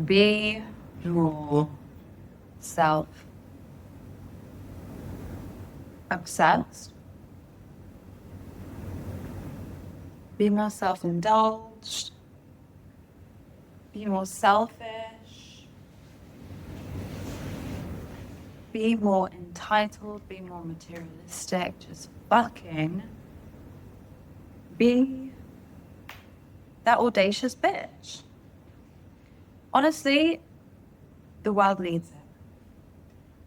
Be more self-obsessed. Be more self-indulged. Be more selfish. Be more entitled. Be more materialistic. Just fucking be that audacious bitch. Honestly, the world needs it.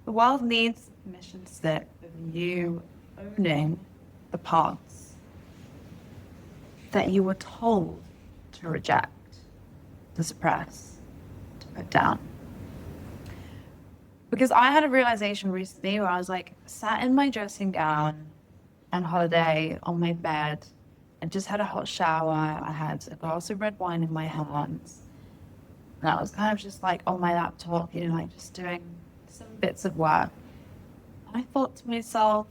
The world needs a mission slip of you owning the parts that you were told to reject, to suppress, to put down. Because I had a realization recently where I was like, sat in my dressing gown on holiday on my bed and just had a hot shower. I had a glass of red wine in my hands. And I was kind of just like on my laptop, like just doing some bits of work. And I thought to myself,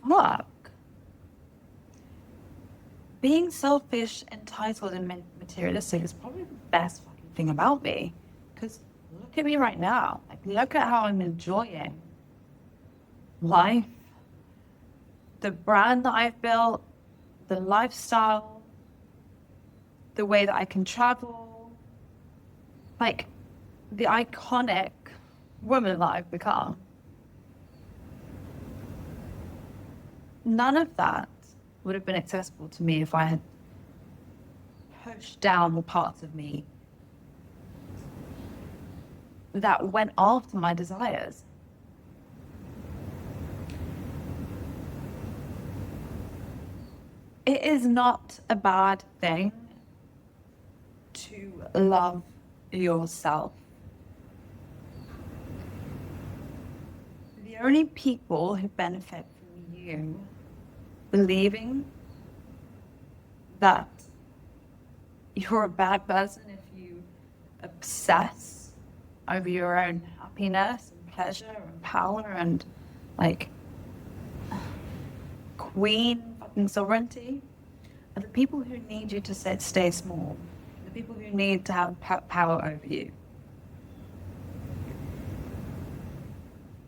fuck. Being selfish, entitled, and materialistic is probably the best fucking thing about me. Because look at me right now. Like, look at how I'm enjoying life, the brand that I've built, the lifestyle, the way that I can travel, like the iconic woman that I've become. None of that would have been accessible to me if I had pushed down the parts of me that went after my desires. It is not a bad thing to love yourself. The only people who benefit from you believing that you're a bad person if you obsess over your own happiness and pleasure and power and like queen fucking sovereignty are the people who need you to stay small, the people who need to have power over you.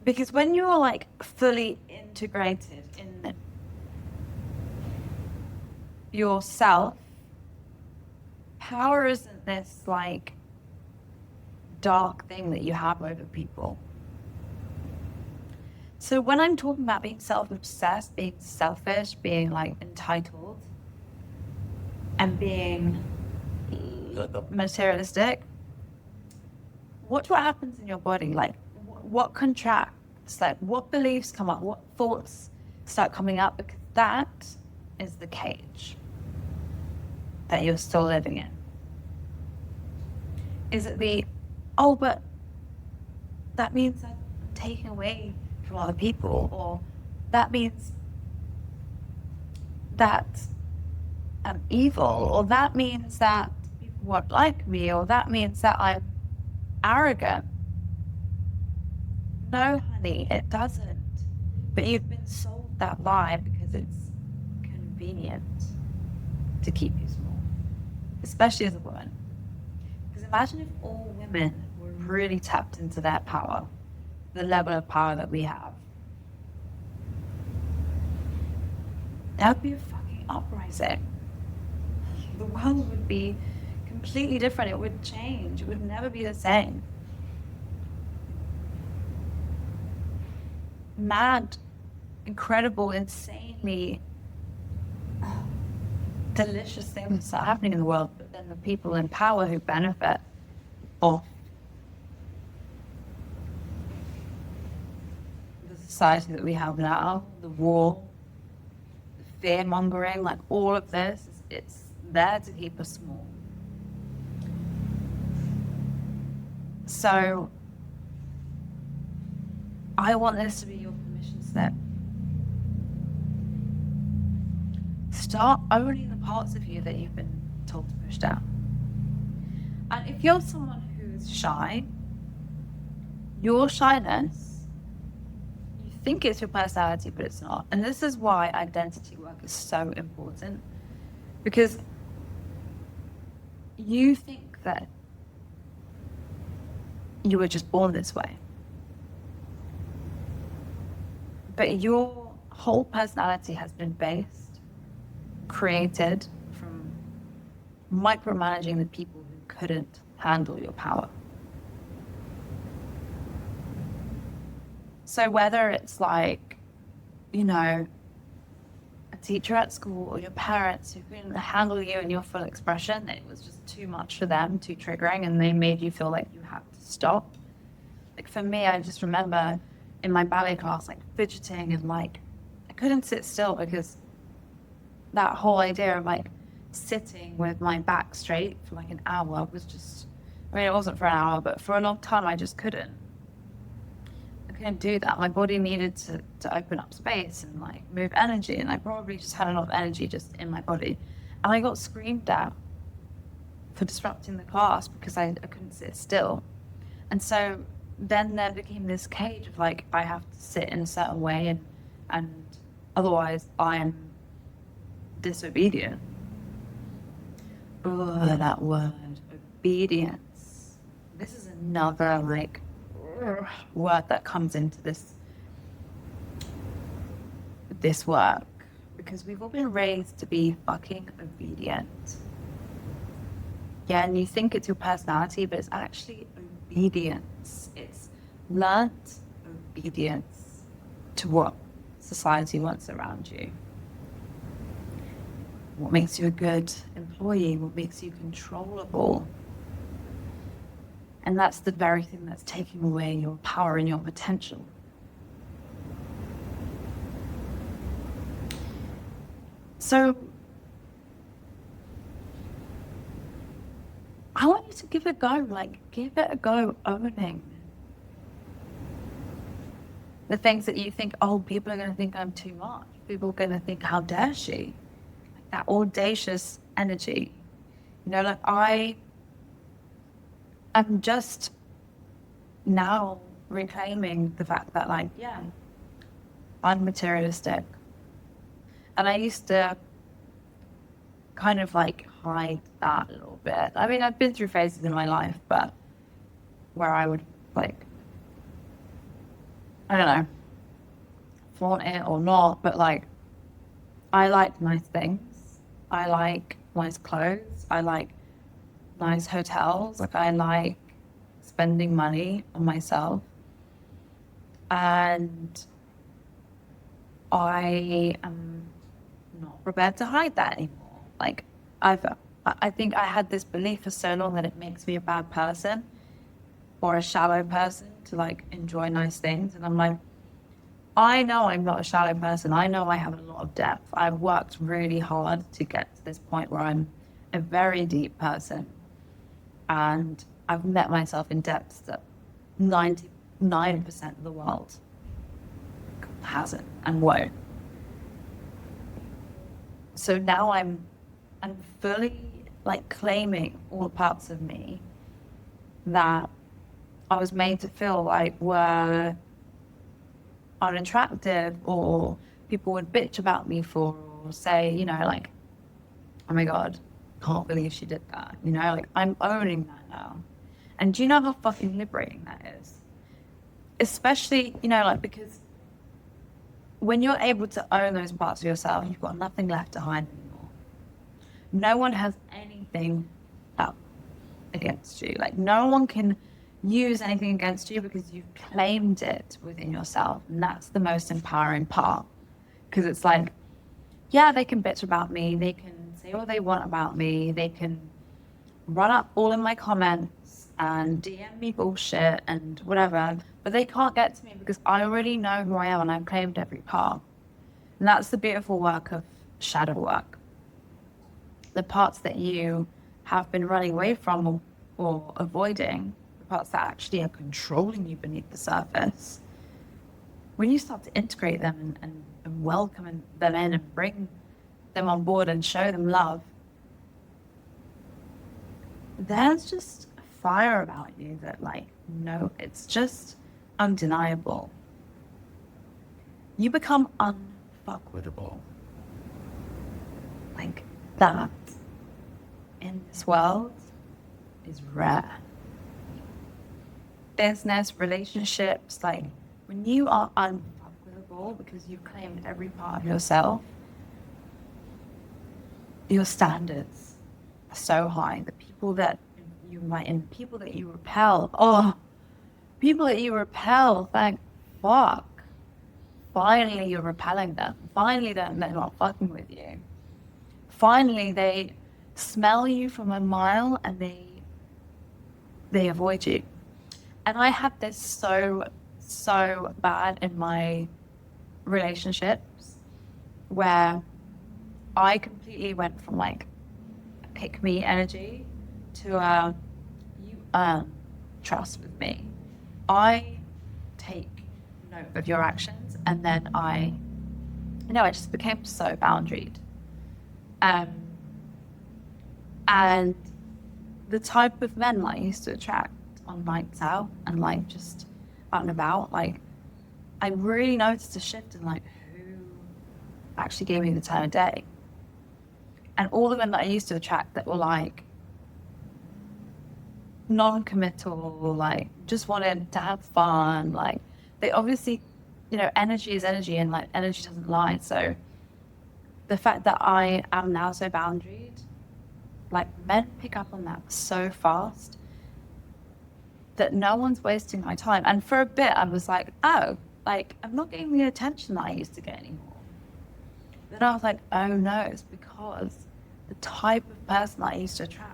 Because when you're like fully integrated in yourself, power isn't this like dark thing that you have over people. So when I'm talking about being self-obsessed, being selfish, being like entitled, and being materialistic, watch what happens in your body. Like what contracts, like what beliefs come up, what thoughts start coming up, because that is the cage that you're still living in. Is it but that means that I'm taking away from other people, or that means that I'm evil, or that means that people won't like me, or that means that I'm arrogant. No, honey, it doesn't. But you've been sold that lie because it's convenient to keep you small, especially as a woman. Because imagine if all women were really tapped into their power, the level of power that we have. That would be a fucking uprising. The world would be completely different. It would change. It would never be the same. Mad, incredible, insanely delicious things are happening in the world, but then the people in power who benefit off the society that we have now, the war, the fear-mongering, like all of this, it's there to keep us small. So I want this to be your permission slip. Start owning the parts of you that you've been told to push down. And if you're someone who's shy, your shyness, you think it's your personality, but it's not. And this is why identity work is so important. Because you think that you were just born this way. But your whole personality has been created from micromanaging the people who couldn't handle your power. So whether it's like, you know, a teacher at school or your parents who couldn't handle you in your full expression, it was just too much for them, too triggering, and they made you feel like you had to stop. Like for me, I just remember in my ballet class, like fidgeting and like, I couldn't sit still because that whole idea of like sitting with my back straight for like an hour was just, I mean, it wasn't for an hour, but for a long time, I just couldn't. I couldn't do that. My body needed to open up space and like move energy, and I probably just had enough energy just in my body. And I got screamed at for disrupting the class because I couldn't sit still. And so then there became this cage of like, I have to sit in a certain way and otherwise I'm disobedient. Oh, that word, obedience. This is another like word that comes into this work, because we've all been raised to be fucking obedient. Yeah, and you think it's your personality, but it's actually obedience. It's learnt obedience to what society wants around you. What makes you a good employee? What makes you controllable? And that's the very thing that's taking away your power and your potential. So I want you to give it a go, like give it a go owning the things that you think, oh, people are going to think I'm too much. People are going to think, how dare she? Like that audacious energy. You know, like I'm just now reclaiming the fact that like, yeah, I'm materialistic. And I used to kind of like hide that a little bit. I mean, I've been through phases in my life, but where I would like, I don't know, flaunt it or not, but like, I like nice things. I like nice clothes. I like nice hotels. Like, I like spending money on myself. And I am not prepared to hide that anymore. Like, I think I had this belief for so long that it makes me a bad person or a shallow person to like enjoy nice things. And I'm like, I know I'm not a shallow person. I know I have a lot of depth. I've worked really hard to get to this point where I'm a very deep person. And I've met myself in depths that 99% of the world hasn't and won't. So now I'm fully like claiming all the parts of me that I was made to feel like were unattractive, or people would bitch about me for, or say, you know, like, oh my God, can't believe she did that. You know, like I'm owning that now. And do you know how fucking liberating that is? Especially, you know, like, because when you're able to own those parts of yourself, you've got nothing left to hide anymore. No one has anything up against you. Like, no one can use anything against you because you've claimed it within yourself. And that's the most empowering part. Because it's like, yeah, they can bitch about me. They can say what they want about me. They can run up all in my comments and DM me bullshit and whatever. But they can't get to me because I already know who I am and I've claimed every part. And that's the beautiful work of shadow work. The parts that you have been running away from or avoiding, the parts that actually are controlling you beneath the surface, when you start to integrate them and welcome them in and bring them on board and show them love, there's just a fire about you that, like, no, it's just undeniable. You become unfuckwittable. Like that. In this world, is rare. Business, relationships, like when you are unfuckable because you've claimed every part of yourself, your standards are so high. The people that you might, and people that you repel, thank fuck. Finally, you're repelling them. Finally, they're not fucking with you. Finally, they smell you from a mile and they avoid you. And I had this so bad in my relationships where I completely went from like pick me energy to you earn trust with me. I take note of your actions, and then I just became so boundaried. And the type of men I used to attract on nights out and like just out and about, like I really noticed a shift in like who actually gave me the time of day. And all the men that I used to attract that were like non-committal, like just wanted to have fun, like they obviously, energy is energy and like energy doesn't lie. So the fact that I am now so boundaried, like men pick up on that so fast that no one's wasting my time. And for a bit I was like, oh, like I'm not getting the attention that I used to get anymore. Then I was like, oh no, it's because the type of person that I used to attract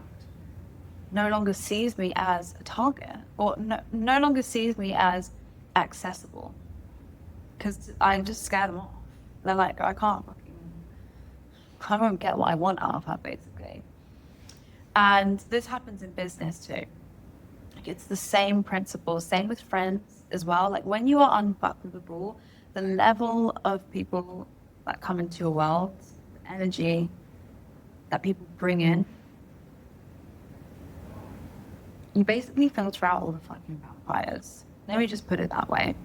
no longer sees me as a target, or no longer sees me as accessible, because I just scare them off. They're like, I won't get what I want out of her, basically. And this happens in business too. Like it's the same principle, same with friends as well. Like when you are unfuckable, the level of people that come into your world, the energy that people bring in, you basically filter out all the fucking vampires. Let me just put it that way.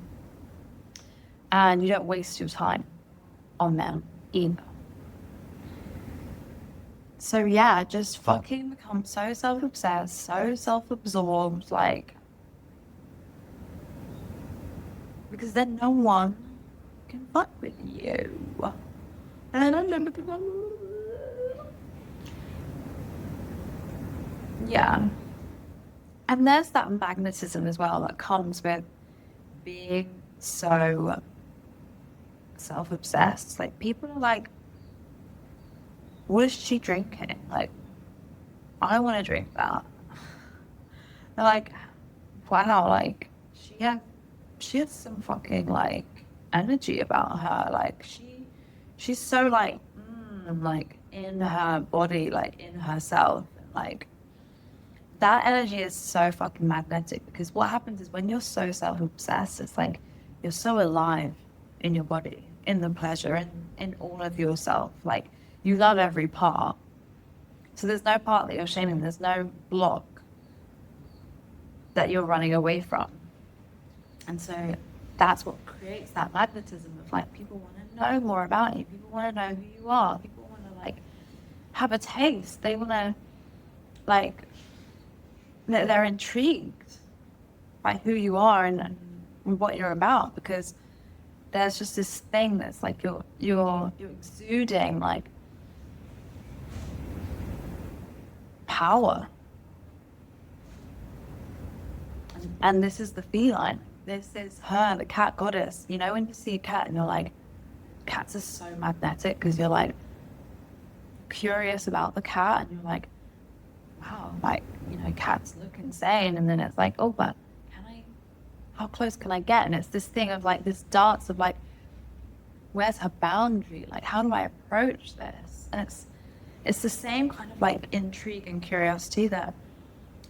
And you don't waste your time on them either. So yeah, just fucking become so self-obsessed, so self-absorbed, like, because then no one can fuck with you. Yeah. And there's that magnetism as well that comes with being so self-obsessed. Like people are like, what is she drinking? Like, I want to drink that. They're like, wow, like she has some fucking like energy about her. Like she's so like in her body, like in herself. Like that energy is so fucking magnetic, because what happens is when you're so self-obsessed, it's like you're so alive in your body, in the pleasure, in all of yourself. Like you love every part. So there's no part that you're shaming. There's no block that you're running away from. And so that's what creates that magnetism of like people want to know more about you. People want to know who you are. People want to like have a taste. They want to like, they're intrigued by who you are and what you're about, because there's just this thing that's like you're exuding like power. And this is the feline. This is her, the cat goddess. You know, when you see a cat and you're like, cats are so magnetic, because you're like curious about the cat and you're like, wow, like, cats look insane. And then it's like, oh, but how close can I get? And it's this thing of like this dance of like, where's her boundary? Like, how do I approach this? And it's the same kind of like intrigue and curiosity that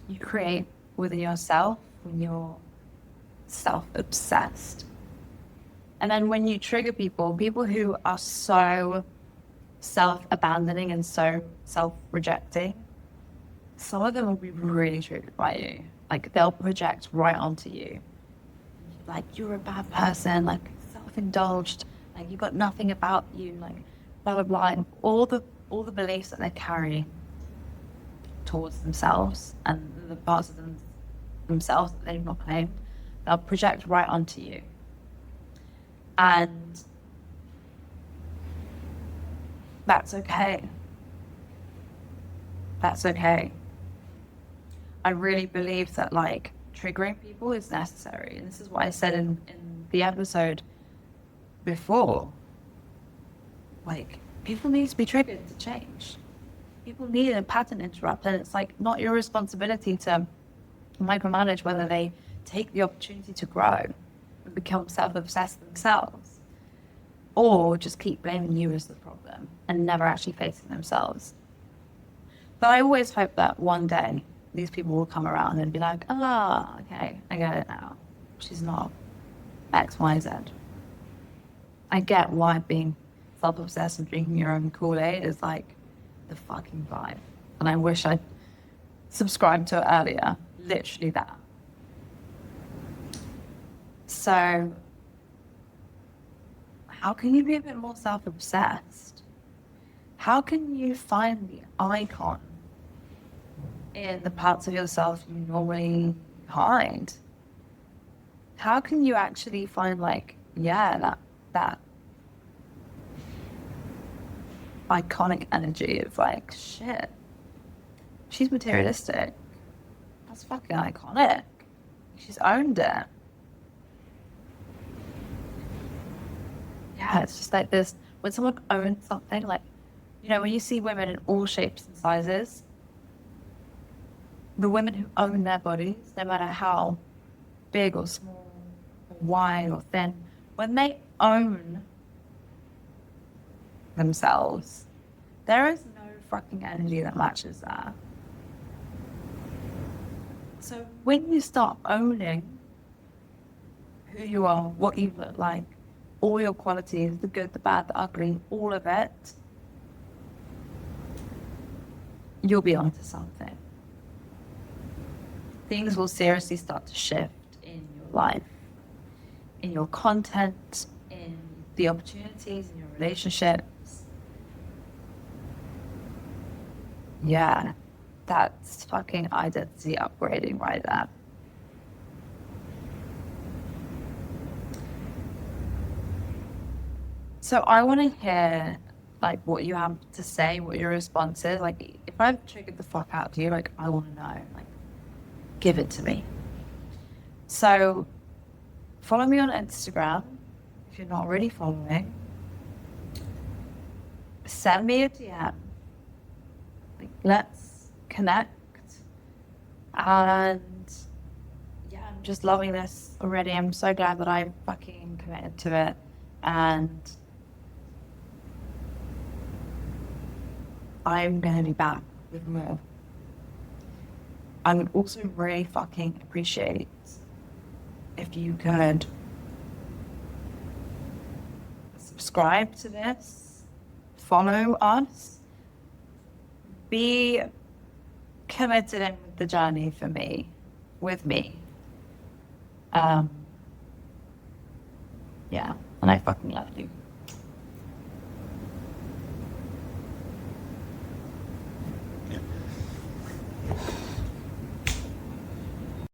you create within yourself when you're self-obsessed. And then when you trigger people who are so self-abandoning and so self-rejecting, some of them will be really triggered by you. Like they'll project right onto you. Like you're a bad person, like self-indulged, like you've got nothing about you, like blah blah blah, and all the beliefs that they carry towards themselves and the parts of themselves that they've not claimed, they'll project right onto you. And that's okay. That's okay. I really believe that like triggering people is necessary. And this is what I said in the episode before. Like, people need to be triggered to change. People need a pattern interrupt, and it's like not your responsibility to micromanage whether they take the opportunity to grow and become self-obsessed themselves, or just keep blaming you as the problem and never actually facing themselves. But I always hope that one day these people will come around and be like, okay, I get it now. She's not X, Y, Z. I get why being self-obsessed and drinking your own Kool-Aid is like the fucking vibe. And I wish I'd subscribed to it earlier. Literally that. So, how can you be a bit more self-obsessed? How can you find the icon in the parts of yourself you normally hide? How can you actually find like, that iconic energy of like, shit, she's materialistic. That's fucking iconic. She's owned it. Yeah, it's just like this, when someone owns something, like, you know, when you see women in all shapes and sizes, the women who own their bodies, no matter how big or small, or wide or thin, when they own themselves, there is no fucking energy that matches that. So when you start owning who you are, what you look like, all your qualities, the good, the bad, the ugly, all of it, you'll be onto something. Things will seriously start to shift in your life, in your content, in the opportunities, in your relationships. Yeah, that's fucking identity upgrading right there. So I want to hear like what you have to say, what your response is. Like, if I've triggered the fuck out of you, like, I want to know. Like, give it to me. So follow me on Instagram if you're not already following. Send me a DM. Like, let's connect. And yeah, I'm just loving this already. I'm so glad that I fucking committed to it. And I'm going to be back with more. I would also really fucking appreciate if you could subscribe to this, follow us, be committed in with the journey for me, with me. Yeah, and I fucking love you.